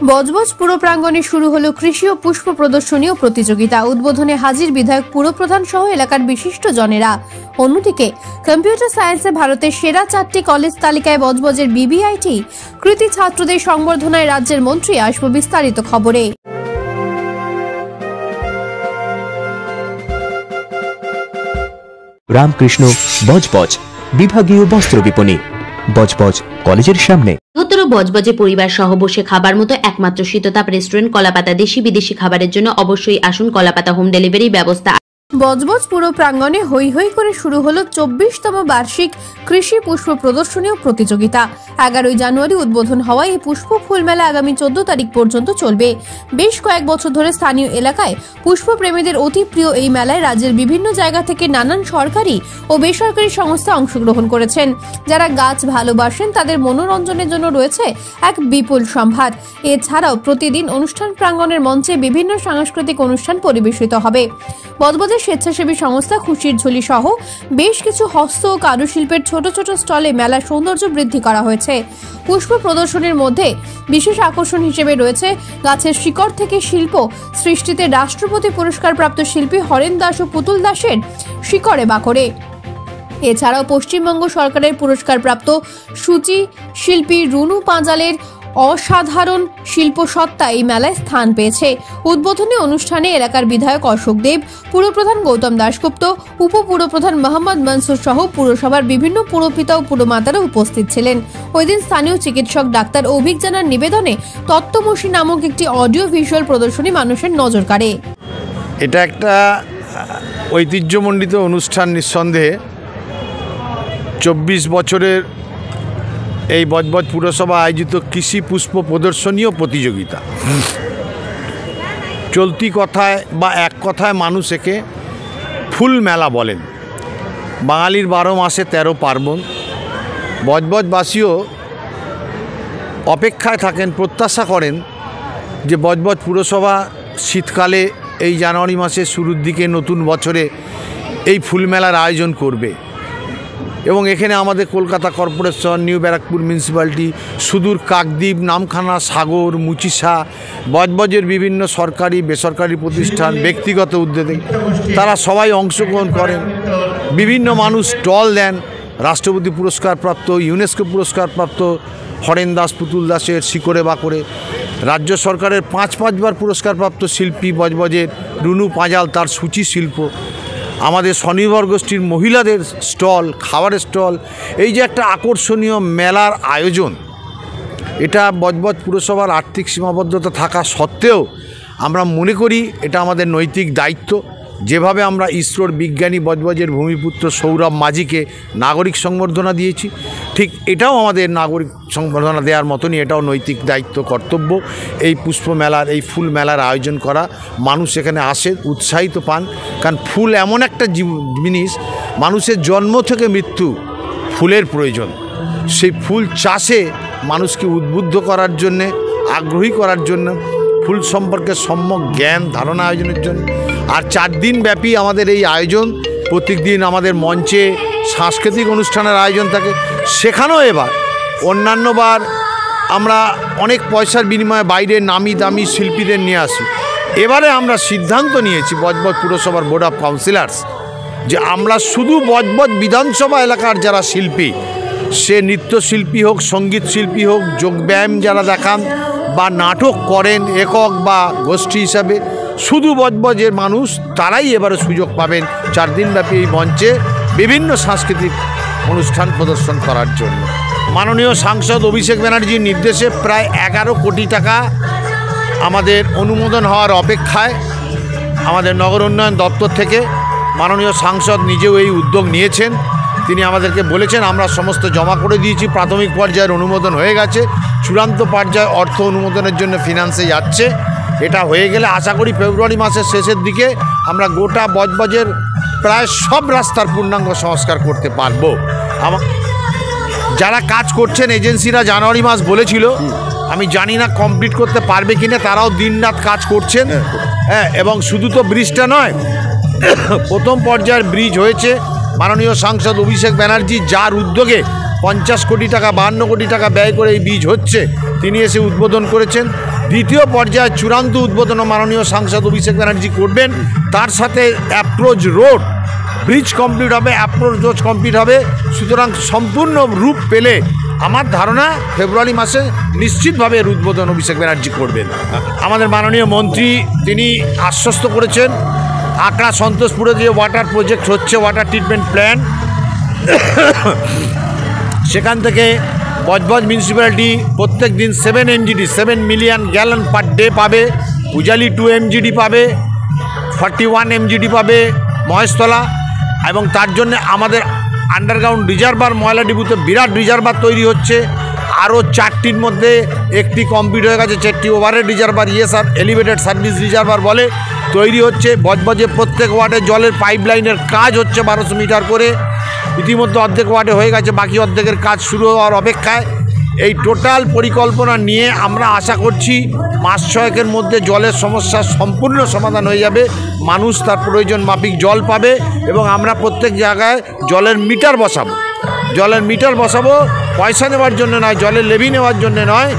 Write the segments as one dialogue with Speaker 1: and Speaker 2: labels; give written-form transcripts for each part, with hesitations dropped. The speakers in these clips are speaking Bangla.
Speaker 1: বজবজ পুর প্রাঙ্গণে শুরু হলো কৃষি ও পুষ্প প্রদর্শনী ও প্রতিযোগিতা। উদ্বোধনে হাজির বিধায়ক, পুরপ্রধান সহ এলাকার বিশিষ্ট জনেরা। অন্যদিকে কম্পিউটার সায়েন্সে ভারতের সেরা 4টি কলেজ তালিকায় বজবজের বিবিআইটি কৃতি ছাত্রদের সংবর্ধনায় রাজ্যের মন্ত্রী। আসব বিস্তারিত খবরে।
Speaker 2: রামকৃষ্ণ বজবজ বিভাগীয় বস্ত্র বিপণী, বজবজ কলেজের সামনে।
Speaker 3: বৃহত্তর বজবজে পরিবার সহ বসে খাবার মতো একমাত্র শীততাপ রেস্টুরেন্ট কলাপাতা। দেশি বিদেশি খাবারের জন্য অবশ্যই আসুন কলাপাতা। হোম ডেলিভারি ব্যবস্থা।
Speaker 1: বজবজ পুর প্রাঙ্গণে হৈ হৈ করে শুরু হলো 24তম বার্ষিক কৃষি পুষ্প প্রদর্শনী ও প্রতিযোগিতা। 11ই জানুয়ারি উদ্বোধন হওয়া এই পুষ্প ফুল মেলা আগামী 14 তারিখ পর্যন্ত চলবে। বেশ কয়েক বছর ধরে স্থানীয় এলাকায় পুষ্পপ্রেমীদের অতি প্রিয় এই মেলায় রাজ্যের বিভিন্ন জায়গা থেকে নানান সরকারি ও বেসরকারি সংস্থা অংশগ্রহণ করেছেন। যারা গাছ ভালোবাসেন তাদের মনোরঞ্জনের জন্য রয়েছে এক বিপুল সম্ভার। এছাড়াও প্রতিদিন অনুষ্ঠান প্রাঙ্গণের মঞ্চে বিভিন্ন সাংস্কৃতিক অনুষ্ঠান পরিবেশিত হবে। বজবজের স্বেচ্ছাসেবী সংস্থা খুশির ঝুলি সহ বেশ কিছু হস্ত ও কারুশিল্পের ছোট ছোট স্টলে মেলার সৌন্দর্য বৃদ্ধি করা হয়েছে। পুষ্প প্রদর্শনীর মধ্যে বিশেষ আকর্ষণ হিসেবে রয়েছে গাছের শিকড় থেকে শিল্প সৃষ্টিতে রাষ্ট্রপতি পুরস্কারপ্রাপ্ত শিল্পী হরেন দাস ও পুতুল দাসের শিকড়ে বাকড়ে। এছাড়াও পশ্চিমবঙ্গ সরকারের পুরস্কারপ্রাপ্ত সূচি শিল্পী রুনু পাঁজালের অসাধারণ শিল্পসত্তা এই মেলায় স্থান পেয়েছে। উদ্বোধনী অনুষ্ঠানে এলাকার বিধায়ক অশোক দেব, পুরপ্রধান গৌতম দাশগুপ্ত, উপপুরপ্রধান মোহাম্মদ মনসুর সহ পুরসভার বিভিন্ন পুরপিতা ও পুরমাতারা উপস্থিত ছিলেন। ওই দিন স্থানীয় চিকিৎসক ডাক্তার অভিক জানার নিবেদনে তত্ত্বমসী নামক একটি অডিও ভিজুয়াল প্রদর্শনী মানুষের নজর কাড়ে।
Speaker 4: এটা একটা ঐতিহ্যমণ্ডিত অনুষ্ঠান। নিঃসন্দেহে 24 বছরের এই বজবজ পুরসভা আয়োজিত কৃষি পুষ্প প্রদর্শনী ও প্রতিযোগিতা। চলতি কথায় বা এক কথায় মানুষ একে ফুল মেলা বলেন। বাঙালির 12 মাসে 13 পার্বণ। বজবজবাসীও অপেক্ষায় থাকেন, প্রত্যাশা করেন যে বজবজ পুরসভা শীতকালে এই জানুয়ারি মাসের শুরুর দিকে নতুন বছরে এই ফুল মেলার আয়োজন করবে। এবং এখানে আমাদের Kolkata corporation, new Barrackpore municipality, সুদূর কাকদ্বীপ, নামখানা, সাগর, মুচিসা, বজবজের বিভিন্ন সরকারি বেসরকারি প্রতিষ্ঠান, ব্যক্তিগত উদ্যোগে তারা সবাই অংশগ্রহণ করেন। বিভিন্ন মানুষ স্টল দেন। রাষ্ট্রপতি পুরস্কারপ্রাপ্ত, ইউনেস্কো পুরস্কারপ্রাপ্ত হরেন দাস, পুতুল দাসের শিকড়ে বাকড়ে, রাজ্য সরকারের 5বার পুরস্কারপ্রাপ্ত শিল্পী বজবজের রুনু পাঁজাল, তার সূচি শিল্প, আমাদের স্বনির্ভর গোষ্ঠীর মহিলাদের স্টল, খাবারের স্টল, এই যে একটা আকর্ষণীয় মেলার আয়োজন, এটা বজবজ পুরসভার আর্থিক সীমাবদ্ধতা থাকা সত্ত্বেও আমরা মনে করি এটা আমাদের নৈতিক দায়িত্ব। যেভাবে আমরা ইসরোর বিজ্ঞানী বজবজের ভূমিপুত্র সৌরভ মাঝিকে নাগরিক সংবর্ধনা দিয়েছি, ঠিক এটাও আমাদের নাগরিক সংবর্ধনা দেওয়ার মতনই এটাও নৈতিক দায়িত্ব, কর্তব্য। এই পুষ্প মেলার, এই ফুল মেলার আয়োজন করা, মানুষ এখানে আসে, উৎসাহিত পান। কারণ ফুল এমন একটা জিনিস, মানুষের জন্ম থেকে মৃত্যু ফুলের প্রয়োজন। সেই ফুল চাষে মানুষকে উদ্বুদ্ধ করার জন্যে, আগ্রহী করার জন্য, ফুল সম্পর্কে সম্যক জ্ঞান ধারণা আয়োজনের জন্য। আর 4 দিন ব্যাপী আমাদের এই আয়োজন। প্রত্যেকদিন আমাদের মঞ্চে সাংস্কৃতিক অনুষ্ঠানের আয়োজন থাকে। সেখানেও এবার অন্যান্যবার আমরা অনেক পয়সার বিনিময়ে বাইরের নামি দামি শিল্পীদের নিয়ে আসি। এবারে আমরা সিদ্ধান্ত নিয়েছি বজবজ পুরসভার বোর্ড অফ কাউন্সিলার্স যে আমরা শুধু বজবজ বিধানসভা এলাকার যারা শিল্পী, সে নৃত্যশিল্পী হোক, সঙ্গীত শিল্পী হোক, যোগব্যায়াম যারা দেখান বা নাটক করেন একক বা গোষ্ঠী হিসাবে, শুধু বজবজের মানুষ তারাই এবারে সুযোগ পাবেন 4 দিনব্যাপী এই মঞ্চে বিভিন্ন সাংস্কৃতিক অনুষ্ঠান প্রদর্শন করার জন্য। মাননীয় সাংসদ অভিষেক ব্যানার্জির নির্দেশে প্রায় 11 কোটি টাকা আমাদের অনুমোদন হওয়ার অপেক্ষায়। আমাদের নগর উন্নয়ন দপ্তর থেকে মাননীয় সাংসদ নিজেও এই উদ্যোগ নিয়েছেন। তিনি আমাদেরকে বলেছেন, আমরা সমস্ত জমা করে দিয়েছি, প্রাথমিক পর্যায়ের অনুমোদন হয়ে গেছে, চূড়ান্ত পর্যায়ে অর্থ অনুমোদনের জন্য ফিনান্সে যাচ্ছে। এটা হয়ে গেলে আশা করি ফেব্রুয়ারি মাসের শেষের দিকে আমরা গোটা বজবজের প্রায় সব রাস্তার পূর্ণাঙ্গ সংস্কার করতে পারবো। যারা কাজ করছেন এজেন্সিরা জানুয়ারি মাস বলেছিল, আমি জানি না কমপ্লিট করতে পারবে কিনা, তারাও দিনরাত কাজ করছেন। হ্যাঁ, এবং শুধু তো ব্রিজটা নয়, প্রথম পর্যায়ের ব্রিজ হয়েছে। মাননীয় সাংসদ অভিষেক ব্যানার্জি যার উদ্যোগে 50 কোটি টাকা 52 কোটি টাকা ব্যয় করে এই ব্রিজ হচ্ছে, তিনি এসে উদ্বোধন করেছেন। দ্বিতীয় পর্যায়ে চূড়ান্ত উদ্বোধন মাননীয় সাংসদ অভিষেক ব্যানার্জি করবেন। তার সাথে অ্যাপ্রোচ রোড ব্রিজ কমপ্লিট হবে, অ্যাপ্রোচ রোড কমপ্লিট হবে। সুতরাং সম্পূর্ণ রূপ পেলে আমার ধারণা ফেব্রুয়ারি মাসে নিশ্চিতভাবে এর উদ্বোধন অভিষেক ব্যানার্জি করবেন। আমাদের মাননীয় মন্ত্রী তিনি আশ্বস্ত করেছেন আকড়া সন্তোষপুরে যে ওয়াটার প্রজেক্ট হচ্ছে, ওয়াটার ট্রিটমেন্ট প্ল্যান, সেখান থেকে বজবজ মিউনিসিপ্যালিটি প্রত্যেক দিন 7 MGD 7 million gallon per day পাবে, উজালি 2 MGD পাবে, 41 MGD পাবে মহেশতলা। এবং তার জন্য আমাদের আন্ডারগ্রাউন্ড রিজার্ভার ময়লা ডিপুতে বিরাট রিজার্ভার তৈরি হচ্ছে। আরও 4টির মধ্যে একটি কমপ্লিট হয়ে গেছে, 4টি overhead reservoir, ESR elevated service reservoir বলে তৈরি হচ্ছে। বজবজে প্রত্যেক ওয়ার্ডে জলের পাইপলাইনের কাজ হচ্ছে 1200 মিটার করে, ইতিমধ্যে অর্ধেক ওয়ার্ডে হয়ে গেছে, বাকি অর্ধেকের কাজ শুরু হওয়ার অপেক্ষায়। এই টোটাল পরিকল্পনা নিয়ে আমরা আশা করছি মাস 6 মধ্যে জলের সমস্যার সম্পূর্ণ সমাধান হয়ে যাবে, মানুষ তার প্রয়োজন মাফিক জল পাবে এবং আমরা প্রত্যেক জায়গায় জলের মিটার বসাবো। জলের মিটার বসাবো পয়সা নেওয়ার জন্য নয়, জলের লেভি নেওয়ার জন্য নয়,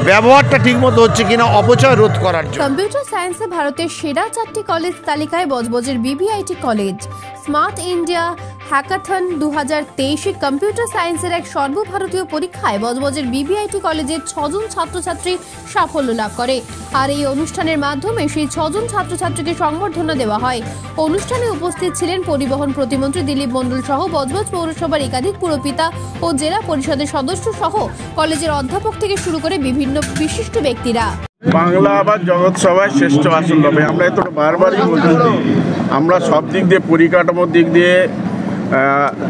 Speaker 4: ব্যবহারটা ঠিকমতো হচ্ছে কিনা অপচয় রোধ করার জন্য।
Speaker 1: কম্পিউটার সায়েন্সে ভারতের সেরা 4টি কলেজ তালিকায় বজবজের BBIT college. Smart India hackathon 2023 computer সায়েন্সের এক সর্বভারতীয় পরীক্ষায় বজবজের বিবিআইটি কলেজের 6 জন ছাত্রছাত্রী সাফল্য লাভ করে। আর এই অনুষ্ঠানের মাধ্যমে সেই 6 জন ছাত্রছাত্রীকে সংবর্ধনা দেওয়া হয়। অনুষ্ঠানে উপস্থিত ছিলেন পরিবহন প্রতিমন্ত্রী দিলীপ মণ্ডল সহ বজবজ পৌরসভার একাধিক পুরপিতা ও জেলা পরিষদের সদস্য সহ কলেজের অধ্যাপক থেকে শুরু করে বিভিন্ন বিশিষ্ট ব্যক্তিরা।
Speaker 5: বাংলা আবার জগৎ সভায় শ্রেষ্ঠ আসন হবে, আমরা এত বারবারই বলছি। আমরা সব দিক দিয়ে, পরিকাঠামোর দিক দিয়ে,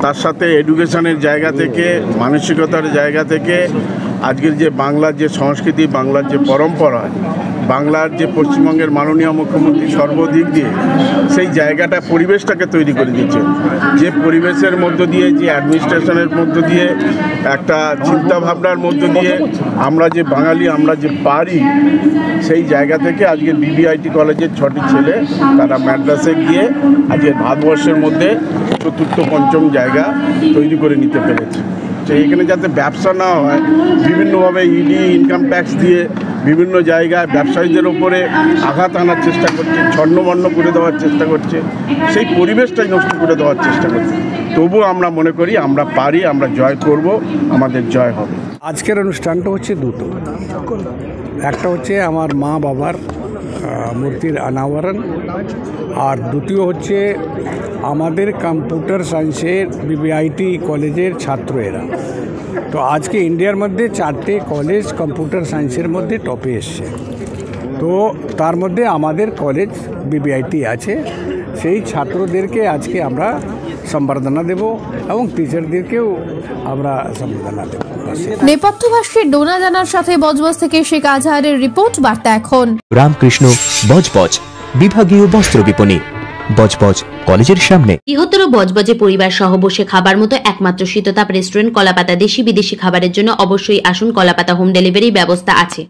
Speaker 5: তার সাথে এডুকেশনের জায়গা থেকে, মানসিকতার জায়গা থেকে, আজকের যে বাংলার যে সংস্কৃতি, বাংলার যে পরম্পরা, বাংলার যে পশ্চিমবঙ্গের মাননীয় মুখ্যমন্ত্রী সর্বদিক দিয়ে সেই জায়গাটা, পরিবেশটাকে তৈরি করে দিচ্ছে। যে পরিবেশের মধ্য দিয়ে, যে অ্যাডমিনিস্ট্রেশনের মধ্য দিয়ে, একটা চিন্তাভাবনার মধ্য দিয়ে আমরা যে বাঙালি, আমরা যে পারি, সেই জায়গা থেকে আজকে বিবিআইটি কলেজের 6টি ছেলে তারা ম্যাড্রাসে গিয়ে আজকে ভারতবর্ষের মধ্যে 4র্থ 5ম জায়গা তৈরি করে নিতে পেরেছে। তো এখানে যাতে ব্যবসা না হয়, বিভিন্নভাবে ইডি ইনকাম ট্যাক্স দিয়ে বিভিন্ন জায়গায় ব্যবসায়ীদের ওপরে আঘাত আনার চেষ্টা করছে, ছন্নবন্ন করে দেওয়ার চেষ্টা করছে, সেই পরিবেশটাই নষ্ট করে দেওয়ার চেষ্টা করছে। তবুও আমরা মনে করি আমরা পারি, আমরা জয় করব, আমাদের জয় হবে।
Speaker 6: আজকের অনুষ্ঠানটা হচ্ছে দুটো, একটা হচ্ছে আমার মা বাবার মূর্তির অনাবরণ, আর দ্বিতীয় হচ্ছে আমাদের কম্পিউটার সায়েন্সের বিবিআইটি কলেজের ছাত্র এরা। তো আজকে ইন্ডিয়ার মধ্যে 4টে কলেজ কম্পিউটার সায়েন্সের মধ্যে টপে এসছে, তো তার মধ্যে আমাদের কলেজ বিবিআইটি আছে। সেই ছাত্রদেরকে আজকে আমরা সম্বর্ধনা দেব এবং টিচারদেরকেও আমরা সম্বর্ধনা দেব।
Speaker 1: নেপথ্যভাষ্যের ডোনা জানার সাথে বজবজ থেকে শেখ আজহারের রিপোর্ট বার্তা এখন।
Speaker 2: রামকৃষ্ণ বজবজ বিভাগীয় বস্ত্র বিপণী, বজবজ কলেজের সামনে।
Speaker 3: বৃহত্তর বজবজে পরিবার সহ বসে খাবার মতো একমাত্র শীততাপ রেস্টুরেন্ট কলাপাতা। দেশি বিদেশি খাবারের জন্য অবশ্যই আসুন, কলাপাতা হোম ডেলিভারি ব্যবস্থা আছে।